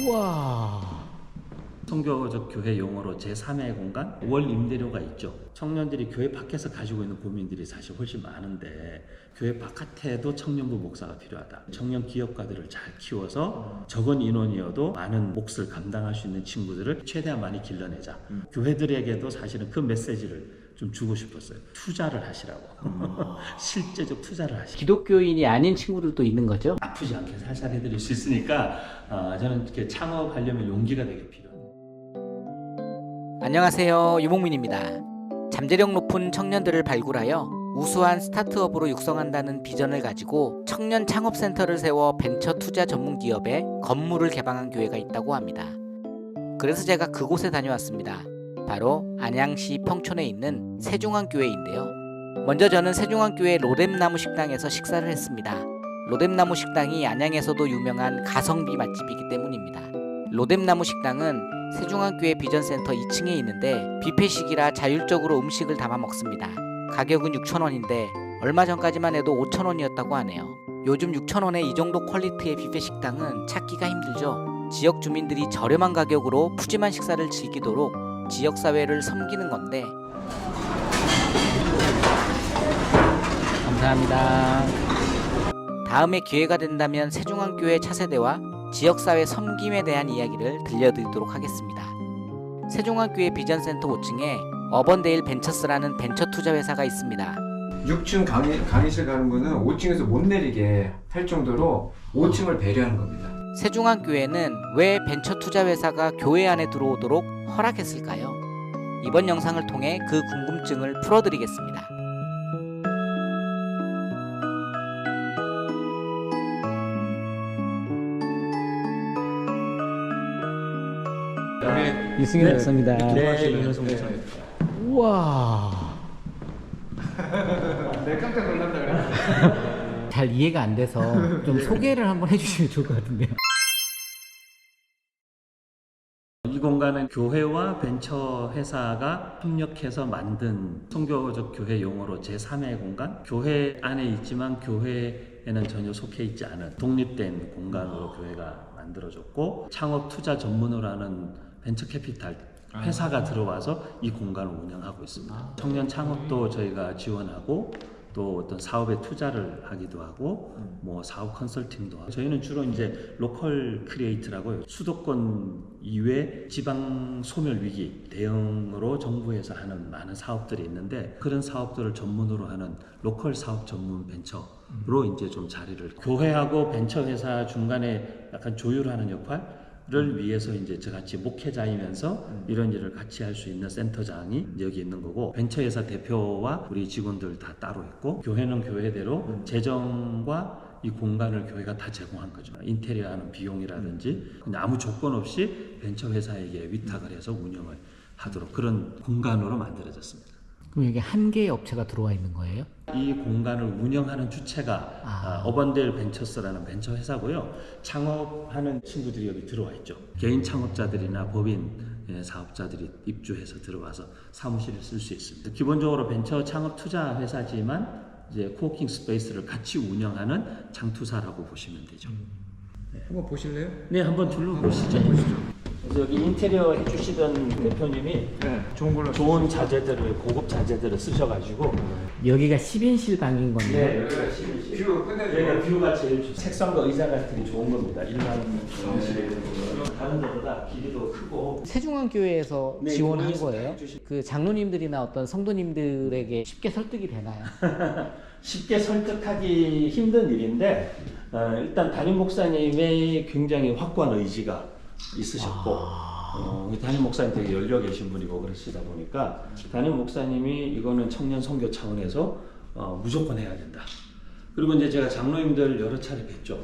우와. 선교적 교회 용어로 제3의 공간, 월 임대료가 있죠. 청년들이 교회 밖에서 가지고 있는 고민들이 사실 훨씬 많은데 교회 바깥에도 청년부 목사가 필요하다. 청년 기업가들을 잘 키워서 적은 인원이어도 많은 몫을 감당할 수 있는 친구들을 최대한 많이 길러내자. 교회들에게도 사실은 그 메시지를 좀 주고 싶었어요. 투자를 하시라고. 실제적 투자를 하시라고. 기독교인이 아닌 친구들도 있는 거죠? 아프지 않게 살살 해드릴 수 있으니까 저는 이렇게 창업하려면 용기가 되게 필요해요. 안녕하세요, 유목민입니다. 잠재력 높은 청년들을 발굴하여 우수한 스타트업으로 육성한다는 비전을 가지고 청년 창업센터를 세워 벤처 투자 전문 기업에 건물을 개방한 교회가 있다고 합니다. 그래서 제가 그곳에 다녀왔습니다. 바로 안양시 평촌에 있는 세종안교회인데요. 먼저 저는 세종안교회 로뎀나무 식당에서 식사를 했습니다. 로뎀나무 식당이 안양에서도 유명한 가성비 맛집이기 때문입니다. 로뎀나무 식당은 세종안교회 비전센터 2층에 있는데 뷔페식이라 자율적으로 음식을 담아 먹습니다. 가격은 6,000원인데 얼마 전까지만 해도 5,000원이었다고 하네요. 요즘 6,000원에 이 정도 퀄리티의 뷔페 식당은 찾기가 힘들죠. 지역 주민들이 저렴한 가격으로 푸짐한 식사를 즐기도록 지역사회를 섬기는 건데 감사합니다. 다음에 기회가 된다면 세종안교회 차세대와 지역사회 섬김에 대한 이야기를 들려드리도록 하겠습니다. 세종안교회 비전센터 5층에 어번데일 벤처스라는 벤처 투자 회사가 있습니다. 6층 강의실 가는 거는 5층에서 못 내리게 할 정도로 5층을 배려하는 겁니다. 세종안교회는 왜 벤처 투자 회사가 교회 안에 들어오도록 허락했을까요? 이번 영상을 통해 그 궁금증을 풀어드리겠습니다. 이승현 목사입니다. 네. 우와. 네, 깜짝 놀란다 그래. 잘 이해가 안 돼서 좀 소개를 한번 해주시면 좋을 것 같은데요. 이 공간은 교회와 벤처 회사가 협력해서 만든 선교적 교회 용어로 제3의 공간? 교회 안에 있지만 교회에는 전혀 속해 있지 않은 독립된 공간으로 교회가 만들어졌고 창업 투자 전문으로 하는 벤처 캐피탈 회사가 들어와서 이 공간을 운영하고 있습니다. 청년 창업도 저희가 지원하고 또 어떤 사업에 투자를 하기도 하고 뭐 사업 컨설팅도 하고 저희는 주로 이제 로컬 크리에이트라고요. 수도권 이외 지방 소멸 위기 대응으로 정부에서 하는 많은 사업들이 있는데 그런 사업들을 전문으로 하는 로컬 사업 전문 벤처로 이제 좀 자리를 교회하고 벤처 회사 중간에 약간 조율하는 역할을 위해서 이제 저같이 목회자이면서 이런 일을 같이 할 수 있는 센터장이 여기 있는 거고 벤처회사 대표와 우리 직원들 다 따로 있고 교회는 교회대로 재정과 이 공간을 교회가 다 제공한 거죠. 인테리어 하는 비용이라든지 그냥 아무 조건 없이 벤처회사에게 위탁을 해서 운영을 하도록 그런 공간으로 만들어졌습니다. 그럼 여기 한 개의 업체가 들어와 있는 거예요? 이 공간을 운영하는 주체가 어번데일 벤처스라는 벤처 회사고요. 창업하는 친구들이 여기 들어와 있죠. 개인 창업자들이나 법인 사업자들이 입주해서 들어와서 사무실을 쓸 수 있습니다. 기본적으로 벤처 창업 투자 회사지만 이제 코워킹 스페이스를 같이 운영하는 장투사라고 보시면 되죠. 한번 보실래요? 네, 한번 둘러보시죠. 그래서 여기 인테리어 해주시던 대표님이 네, 좋은 걸로. 좋은 자재들을 고급 자재들을 쓰셔가지고 여기가 10인실 방인 건데. 여기가 실실. 뷰 끝내줘. 여기가 뷰가 제일 색상과 의자 같은 게 좋은 겁니다. 일반 사무실에 다른 데보다 길이도 크고. 세종안교회에서 네, 지원한 이거 거예요? 그 장로님들이나 어떤 성도님들에게 쉽게 설득이 되나요? 쉽게 설득하기 힘든 일인데 일단 담임 목사님의 굉장히 확고한 의지가 있으셨고 담임 목사님 되게 열려 계신 분이고 그러시다 보니까 담임 목사님이 이거는 청년 선교 차원에서 무조건 해야 된다. 그리고 이제 제가 장로님들 여러 차례 뵀죠.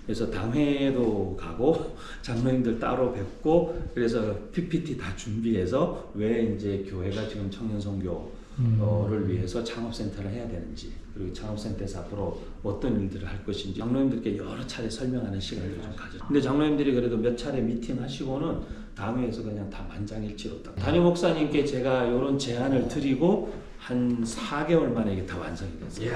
그래서 당회도 가고 장로님들 따로 뵙고 그래서 PPT 다 준비해서 왜 이제 교회가 지금 청년 선교를 위해서 창업센터를 해야 되는지 그리고 창업센터에서 앞으로 어떤 일들을 할 것인지 장로님들께 여러 차례 설명하는 시간을 좀 가졌어요. 근데 장로님들이 그래도 몇 차례 미팅 하시고는 당회에서 그냥 다 만장일치로 딱 담임 목사님께 제가 이런 제안을 드리고 한 4개월 만에 이게 다 완성이 됐어요.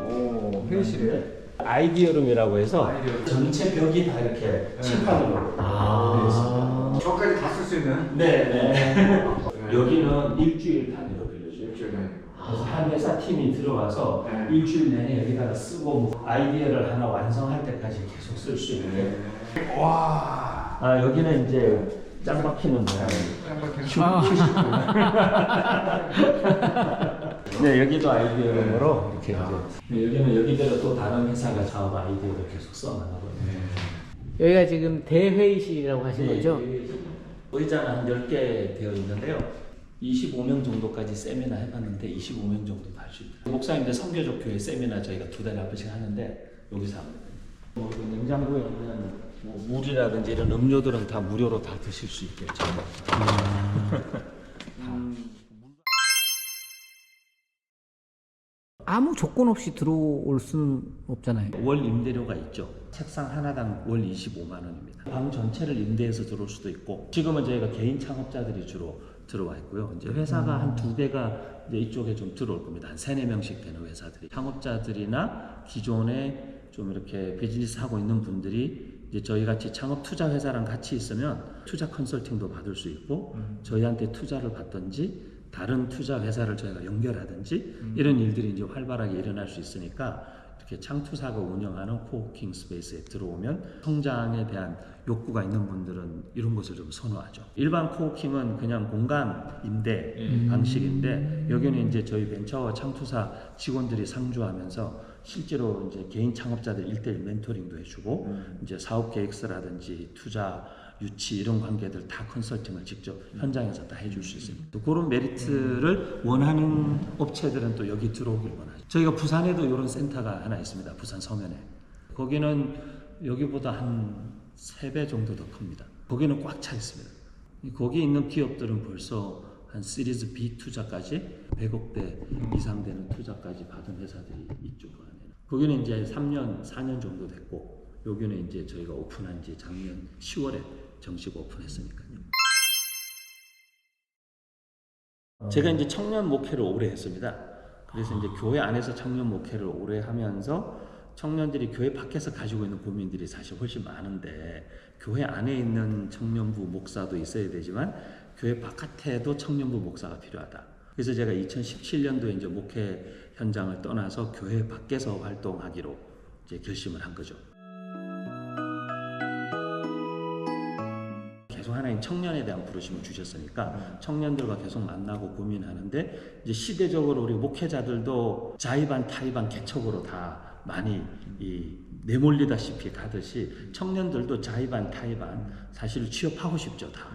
오, 회의실에. 아이디어룸이라고 해서 전체 벽이 다 이렇게 칠판으로 저까지 다 쓸 수 있는. 네네. 여기는 일주일 단위로 빌려줘요. 일주일 단위. 그래서 한 회사 팀이 들어와서 네. 일주일 내내 여기다가 쓰고 아이디어를 하나 완성할 때까지 계속 쓸 수 있게. 와. 아 여기는 이제 짱 박히는 모양. 네 여기도 아이디어룸으로 이렇게 이제 여기는 여기대로 또 다른 회사가 사업 아이디어를 계속 써나가거든요. 여기가 지금 대회의실이라고 하신 거죠? 의자는 한 10개 되어 있는데요. 25명 정도까지 세미나 해봤는데 25명 정도도 할 수 있다. 목사님들 선교적 교회 세미나 저희가 2달에 한 번씩 하는데 여기서 합니다. 뭐 냉장고에 있는 뭐 물이라든지 이런 음료들은 다 무료로 다 드실 수 있게 아무 조건 없이 들어올 수는 없잖아요. 월 임대료가 있죠. 책상 하나당 월 25만 원입니다. 방 전체를 임대해서 들어올 수도 있고 지금은 저희가 개인 창업자들이 주로 들어와 있고요. 이제 회사가 한 2개가 이제 이쪽에 좀 들어올 겁니다. 한 3, 4명씩 되는 회사들이. 창업자들이나 기존에 좀 이렇게 비즈니스 하고 있는 분들이 이제 저희 같이 창업 투자 회사랑 같이 있으면 투자 컨설팅도 받을 수 있고 저희한테 투자를 받든지 다른 투자 회사를 저희가 연결하든지 이런 일들이 이제 활발하게 일어날 수 있으니까 이렇게 창투사가 운영하는 코워킹 스페이스에 들어오면 성장에 대한 욕구가 있는 분들은 이런 것을 좀 선호하죠. 일반 코워킹은 그냥 공간 임대 방식인데 여기는 이제 저희 벤처 창투사 직원들이 상주하면서 실제로 이제 개인 창업자들 1:1 멘토링도 해주고 이제 사업 계획서라든지 투자 유치 이런 관계들 다 컨설팅을 직접 현장에서 다 해줄 수 있습니다. 또 그런 메리트를 원하는 업체들은 또 여기 들어오길 원하죠. 저희가 부산에도 이런 센터가 하나 있습니다. 부산 서면에. 거기는 여기보다 한 3배 정도 더 큽니다. 거기는 꽉 차 있습니다. 거기 있는 기업들은 벌써 한 시리즈 B 투자까지 100억대 이상 되는 투자까지 받은 회사들이 있죠. 그 안에는. 거기는 이제 3년, 4년 정도 됐고 여기는 이제 저희가 오픈한 지 작년 10월에 정식 오픈했으니까요. 제가 이제 청년 목회를 오래 했습니다. 그래서 이제 교회 안에서 청년 목회를 오래 하면서 청년들이 교회 밖에서 가지고 있는 고민들이 사실 훨씬 많은데 교회 안에 있는 청년부 목사도 있어야 되지만 교회 바깥에도 청년부 목사가 필요하다. 그래서 제가 2017년도에 이제 목회 현장을 떠나서 교회 밖에서 활동하기로 이제 결심을 한 거죠. 계속 하나님 청년에 대한 부르심을 주셨으니까 청년들과 계속 만나고 고민하는데 이제 시대적으로 우리 목회자들도 자의반 타의반 개척으로 다 많이 내몰리다시피 가듯이 청년들도 자의반 타의반 사실 취업하고 싶죠 다.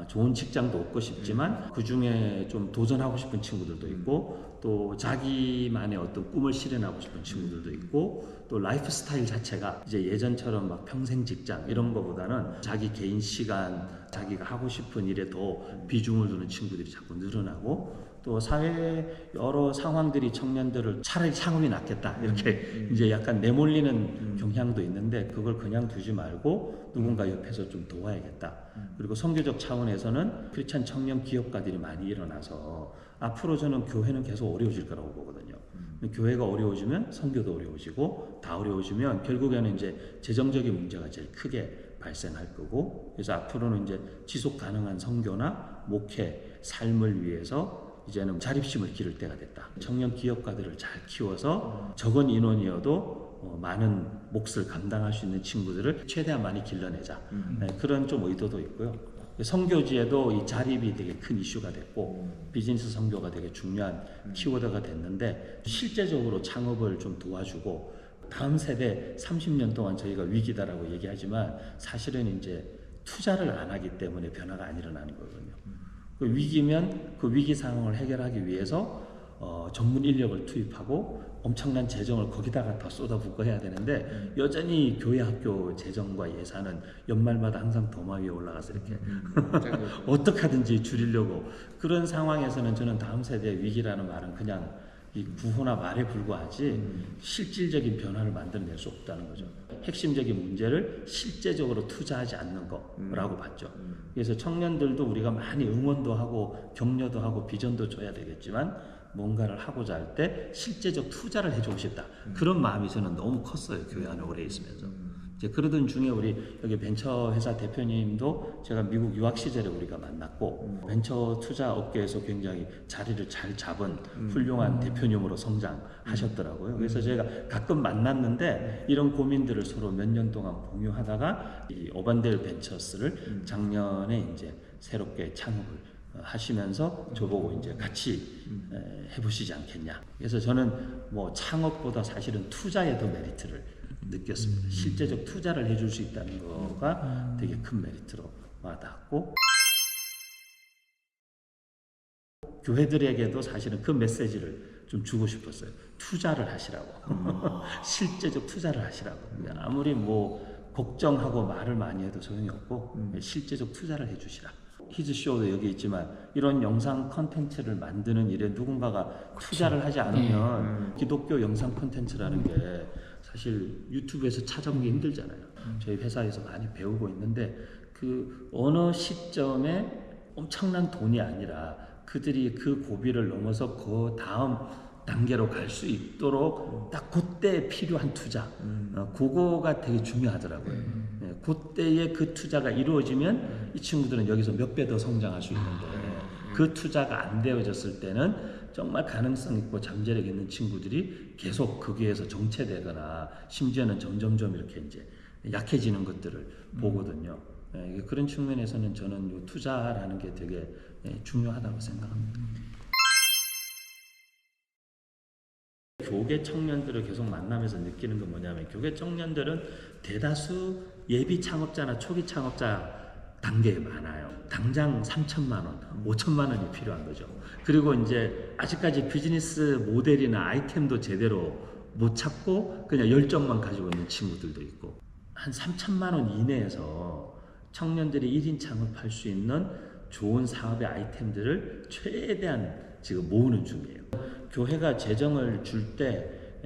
좋은 직장도 얻고 싶지만 그 중에 좀 도전하고 싶은 친구들도 있고 또 자기만의 어떤 꿈을 실현하고 싶은 친구들도 있고 또 라이프 스타일 자체가 이제 예전처럼 막 평생 직장 이런 거보다는 자기 개인 시간 자기가 하고 싶은 일에 더 비중을 두는 친구들이 자꾸 늘어나고 또 사회 여러 상황들이 청년들을 차라리 창업이 낫겠다 이렇게 이제 약간 내몰리는 경향도 있는데 그걸 그냥 두지 말고 누군가 옆에서 좀 도와야겠다. 그리고 선교적 차원에서는 크리스찬 청년 기업가들이 많이 일어나서 앞으로 저는 교회는 계속 어려워질 거라고 보거든요. 교회가 어려워지면 선교도 어려워지고 다 어려워지면 결국에는 이제 재정적인 문제가 제일 크게 발생할 거고 그래서 앞으로는 이제 지속 가능한 선교나 목회 삶을 위해서 이제는 자립심을 기를 때가 됐다. 청년 기업가들을 잘 키워서 적은 인원이어도 많은 몫을 감당할 수 있는 친구들을 최대한 많이 길러내자. 네, 그런 좀 의도도 있고요. 선교지에도 이 자립이 되게 큰 이슈가 됐고 비즈니스 선교가 되게 중요한 키워드가 됐는데 실제적으로 창업을 좀 도와주고 다음 세대 30년 동안 저희가 위기다라고 얘기하지만 사실은 이제 투자를 안 하기 때문에 변화가 안 일어나는 거거든요. 그 위기면 그 위기 상황을 해결하기 위해서 전문 인력을 투입하고 엄청난 재정을 거기다가 더 쏟아붓고 해야 되는데 여전히 교회 학교 재정과 예산은 연말마다 항상 도마 위에 올라가서 이렇게 어떻게 하든지 줄이려고 그런 상황에서는 저는 다음 세대의 위기라는 말은 그냥 이 구호나 말에 불과하지 실질적인 변화를 만들어낼 수 없다는 거죠. 핵심적인 문제를 실제적으로 투자하지 않는 거라고 봤죠. 그래서 청년들도 우리가 많이 응원도 하고 격려도 하고 비전도 줘야 되겠지만 뭔가를 하고자 할 때 실제적 투자를 해주고 싶다. 그런 마음이 저는 너무 컸어요. 교회 안에 오래 있으면서. 이제 그러던 중에 우리 여기 벤처 회사 대표님도 제가 미국 유학 시절에 우리가 만났고 벤처 투자 업계에서 굉장히 자리를 잘 잡은 훌륭한 대표님으로 성장하셨더라고요. 그래서 제가 가끔 만났는데 이런 고민들을 서로 몇 년 동안 공유하다가 이 어반델 벤처스를 작년에 이제 새롭게 창업을 하시면서 저보고 이제 같이 해보시지 않겠냐. 그래서 저는 뭐 창업보다 사실은 투자에 더 메리트를 느꼈습니다. 실제적 투자를 해줄 수 있다는 거가 되게 큰 메리트로 와닿았고, 교회들에게도 사실은 그 메시지를 좀 주고 싶었어요. 투자를 하시라고. 실제적 투자를 하시라고. 아무리 뭐 걱정하고 말을 많이 해도 소용이 없고 실제적 투자를 해주시라. 히즈쇼도 여기 있지만 이런 영상 컨텐츠를 만드는 일에 누군가가 투자를 하지 않으면 기독교 영상 컨텐츠라는 게 사실 유튜브에서 찾아보기 힘들잖아요. 저희 회사에서 많이 배우고 있는데 그 어느 시점에 엄청난 돈이 아니라 그들이 그 고비를 넘어서 그 다음 단계로 갈 수 있도록 딱 그때 필요한 투자, 그거가 되게 중요하더라고요. 그때의 그 투자가 이루어지면 이 친구들은 여기서 몇 배 더 성장할 수 있는데 그 투자가 안 되어졌을 때는 정말 가능성 있고 잠재력 있는 친구들이 계속 거기에서 정체되거나 심지어는 점점점 이렇게 이제 약해지는 것들을 보거든요. 그런 측면에서는 저는 이 투자라는 게 되게 중요하다고 생각합니다. 교계 청년들을 계속 만나면서 느끼는 건 뭐냐면 교계 청년들은 대다수 예비 창업자나 초기 창업자 단계에 많아요. 당장 3천만 원, 5천만 원이 필요한 거죠. 그리고 이제 아직까지 비즈니스 모델이나 아이템도 제대로 못 찾고 그냥 열정만 가지고 있는 친구들도 있고, 한 3천만 원 이내에서 청년들이 1인 창업할 수 있는 좋은 사업의 아이템들을 최대한 지금 모으는 중이에요. 교회가 재정을 줄 때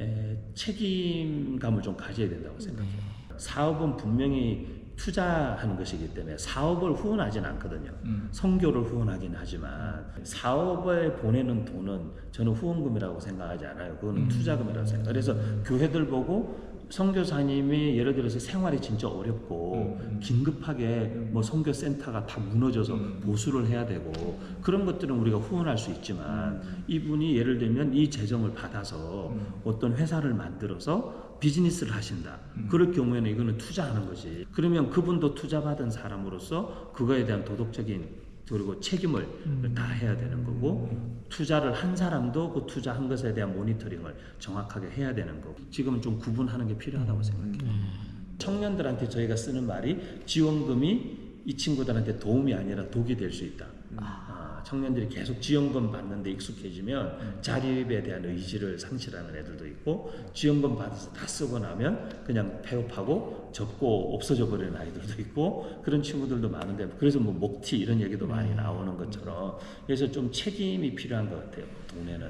책임감을 좀 가져야 된다고 생각해요. 사업은 분명히 투자하는 것이기 때문에 사업을 후원하지는 않거든요. 선교를 후원하긴 하지만 사업에 보내는 돈은 저는 후원금이라고 생각하지 않아요. 그거는 투자금이라고 생각해요. 그래서 교회들 보고 선교사님이 예를 들어서 생활이 진짜 어렵고 긴급하게 뭐 선교센터가 다 무너져서 보수를 해야 되고 그런 것들은 우리가 후원할 수 있지만 이분이 예를 들면 이 재정을 받아서 어떤 회사를 만들어서 비즈니스를 하신다. 그럴 경우에는 이거는 투자하는 거지. 그러면 그분도 투자받은 사람으로서 그거에 대한 도덕적인 그리고 책임을 다 해야 되는 거고, 투자를 한 사람도 그 투자한 것에 대한 모니터링을 정확하게 해야 되는 거고, 지금은 좀 구분하는 게 필요하다고 생각해요. 청년들한테 저희가 쓰는 말이 지원금이 이 친구들한테 도움이 아니라 독이 될 수 있다. 청년들이 계속 지원금 받는데 익숙해지면 자립에 대한 의지를 상실하는 애들도 있고, 지원금 받아서 다 쓰고 나면 그냥 폐업하고 접고 없어져 버리는 아이들도 있고, 그런 친구들도 많은데, 그래서 뭐 목티 이런 얘기도 많이 나오는 것처럼, 그래서 좀 책임이 필요한 것 같아요, 동네는.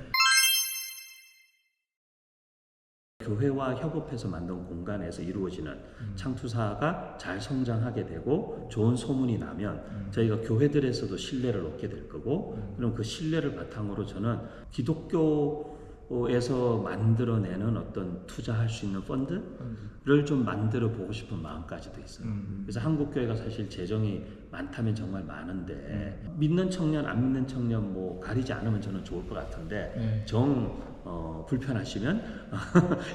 교회와 협업해서 만든 공간에서 이루어지는 창투사가 잘 성장하게 되고 좋은 소문이 나면 저희가 교회들에서도 신뢰를 얻게 될 거고, 그럼 그 신뢰를 바탕으로 저는 기독교에서 만들어내는 어떤 투자할 수 있는 펀드를 좀 만들어 보고 싶은 마음까지도 있어요. 그래서 한국교회가 사실 재정이 많다면 정말 많은데 믿는 청년 안 믿는 청년 뭐 가리지 않으면 저는 좋을 것 같은데 불편하시면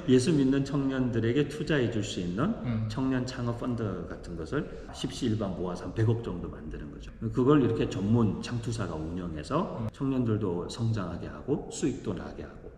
예수 믿는 청년들에게 투자해 줄 수 있는 청년 창업 펀드 같은 것을 십시일반 모아서 한 100억 정도 만드는 거죠. 그걸 이렇게 전문 창투사가 운영해서 청년들도 성장하게 하고 수익도 나게 하고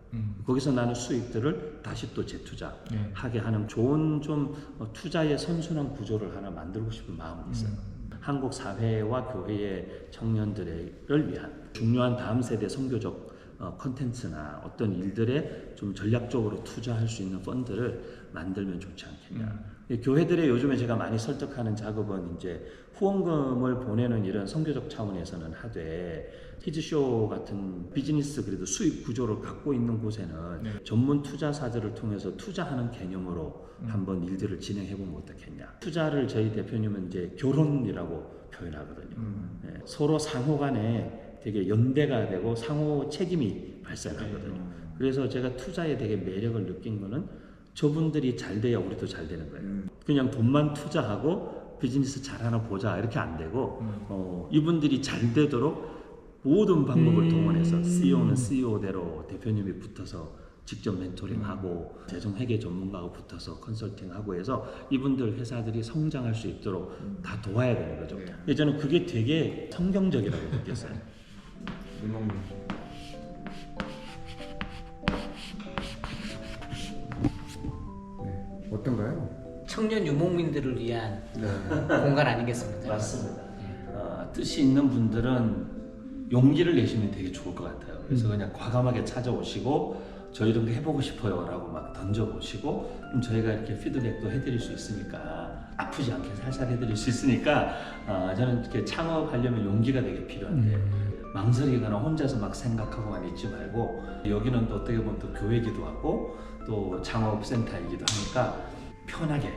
거기서 나는 수익들을 다시 또 재투자하게 하는 좋은 좀 투자의 선순환 구조를 하나 만들고 싶은 마음이 있어요. 한국 사회와 교회의 청년들을 위한 중요한 다음 세대 선교적 컨텐츠나 어떤 일들에 좀 전략적으로 투자할 수 있는 펀드를 만들면 좋지 않겠냐. 교회들의 요즘에 제가 많이 설득하는 작업은 이제 후원금을 보내는 이런 선교적 차원에서는 하되, 히즈쇼 같은 비즈니스 그래도 수익 구조를 갖고 있는 곳에는 전문 투자사들을 통해서 투자하는 개념으로 한번 일들을 진행해 보면 어떻겠냐. 투자를 저희 대표님은 이제 결혼이라고 표현하거든요. 서로 상호 간에 되게 연대가 되고 상호 책임이 발생하거든요. 그래서 제가 투자에 되게 매력을 느낀 거는 저분들이 잘 돼야 우리도 잘 되는 거예요. 그냥 돈만 투자하고 비즈니스 잘하나 보자 이렇게 안 되고 이분들이 잘 되도록 모든 방법을 동원해서 CEO는 CEO대로 대표님이 붙어서 직접 멘토링하고 재정회계 전문가가 붙어서 컨설팅하고 해서 이분들 회사들이 성장할 수 있도록 다 도와야 되는 거죠. 저는 그게 되게 성경적이라고 느꼈어요. 네. 어떤가요? 청년 유목민들을 위한 공간 아니겠습니까? 맞습니다. 뜻이 있는 분들은 용기를 내시면 되게 좋을 것 같아요. 그래서 그냥 과감하게 찾아오시고 저 이런 거 해보고 싶어요라고 막 던져보시고 그럼 저희가 이렇게 피드백도 해드릴 수 있으니까 아프지 않게 살살 해드릴 수 있으니까 저는 이렇게 창업하려면 용기가 되게 필요한데 망설이거나 혼자서 막 생각하고만 있지 말고 여기는 또 어떻게 보면 또 교회이기도 하고 또 창업센터이기도 하니까 편하게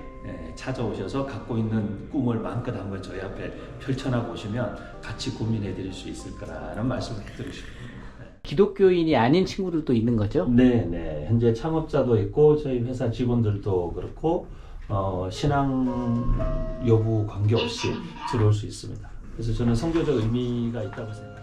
찾아오셔서 갖고 있는 꿈을 마음껏 한번 저희 앞에 펼쳐나 보시면 같이 고민해 드릴 수 있을 거라는 말씀을 드리고 싶습니다. 기독교인이 아닌 친구들도 있는 거죠? 네. 현재 창업자도 있고 저희 회사 직원들도 그렇고 신앙 여부 관계없이 들어올 수 있습니다. 그래서 저는 선교적 의미가 있다고 생각합니다.